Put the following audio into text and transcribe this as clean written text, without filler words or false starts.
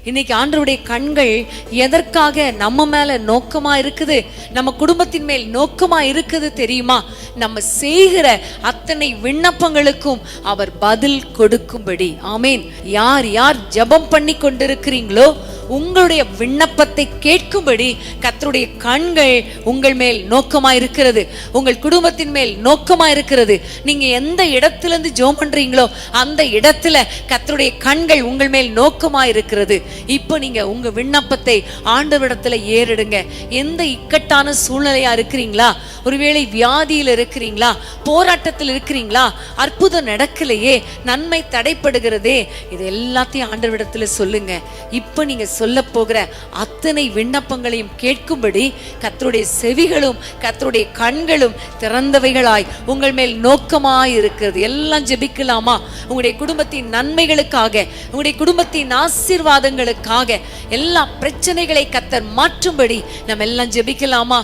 இன்னைக்கு ஆண்டவருடைய கண்கள் எதற்காக நம்ம மேல நோக்கமா இருக்குது, நம்ம குடும்பத்தின் மேல் நோக்கமா இருக்குது தெரியுமா? நம்ம செய்கிற அத்தனை விண்ணப்பங்களுக்கும் அவர் பதில் கொடுக்கும்படி. ஆமேன். யார் யார் ஜெபம் பண்ணி கொண்டிருக்கிறீங்களோ உங்களுடைய விண்ணப்பத்தை கேட்கும்படி கர்த்தருடைய கண்கள் உங்கள் மேல் நோக்கமா இருக்கிறது, உங்கள் குடும்பத்தின் மேல் நோக்கமா இருக்கிறது. நீங்க எந்த இடத்துல இருந்து ஜெபம் பண்றீங்களோ அந்த இடத்துல கர்த்தருடைய கண்கள் உங்கள் மேல் நோக்கமா இருக்கிறது. இப்போ நீங்க உங்க விண்ணப்பத்தை ஆண்டவரிடத்துல ஏறிடுங்க. எந்த இக்கட்டான சூழ்நிலையா இருக்கிறீங்களா, ஒருவேளை வியாதியில் இருக்கிறீங்களா, போராட்டத்தில் இருக்கிறீங்களா, அற்புதம் நடக்கலையே, நன்மை தடைப்படுகிறதே, இது எல்லாத்தையும் ஆண்டவரிடத்துல சொல்லுங்க. இப்போ நீங்க சொல்ல போகிற அத்தனை விண்ணப்பங்களையும் கேட்கும்படி கர்த்தருடைய செவிகளும் கர்த்தருடைய கண்களும் திறந்தவைகளாய் உங்கள் மேல் நோக்கமாய் இருக்கிறது. எல்லாம் ஜெபிக்கலாமா? உங்களுடைய குடும்பத்தின் நன்மைகளுக்காக, உங்களுடைய குடும்பத்தின் ஆசீர்வாதங்களுக்காக, எல்லா பிரச்சனைகளை கர்த்தர் மாற்றும்படி நம்ம எல்லாம் ஜெபிக்கலாமா?